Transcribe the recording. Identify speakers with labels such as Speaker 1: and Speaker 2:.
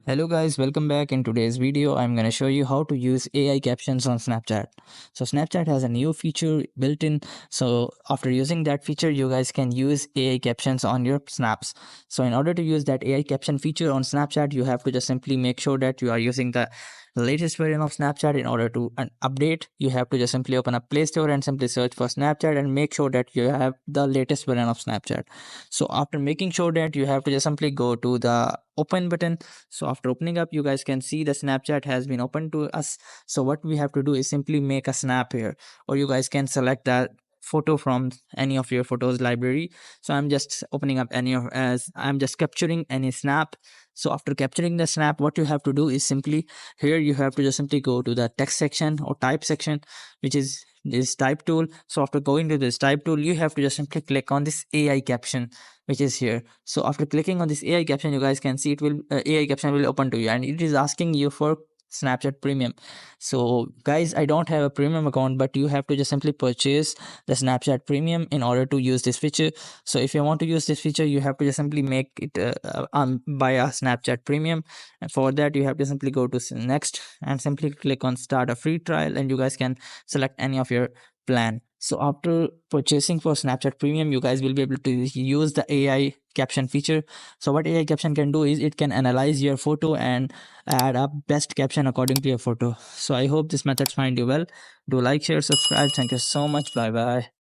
Speaker 1: Hello guys, welcome back. In today's video, I'm going to show you how to use AI captions on Snapchat. So Snapchat has a new feature built in. So after using that feature, you guys can use AI captions on your snaps. So in order to use that AI caption feature on Snapchat, you have to just simply make sure that you are using the latest version of Snapchat. In order to update, you have to just simply open up Play Store and simply search for Snapchat and make sure that you have the latest version of Snapchat. So after making sure that, you have to just simply go to the open button. So after opening up, you guys can see the Snapchat has been opened to us. So what we have to do is simply make a snap here, or you guys can select that photo from any of your photos library. So I'm just opening up any of, as I'm just capturing any snap. So after capturing the snap, what you have to do is simply here you have to just simply go to the text section or type section, which is this type tool. So after going to this type tool, you have to just simply click on this AI caption, which is here. So after clicking on this AI caption, you guys can see it will AI caption will open to you, and it is asking you for Snapchat Premium. So guys, I don't have a premium account, but you have to just simply purchase the Snapchat Premium in order to use this feature. So if you want to use this feature, you have to just simply make it buy a Snapchat Premium, and for that you have to simply go to next and simply click on start a free trial, and you guys can select any of your plan. So after purchasing for Snapchat Premium, you guys will be able to use the AI caption feature. So what AI caption can do is it can analyze your photo and add a best caption according to your photo. So I hope this method find you well. Do like, share, subscribe. Thank you so much. Bye bye.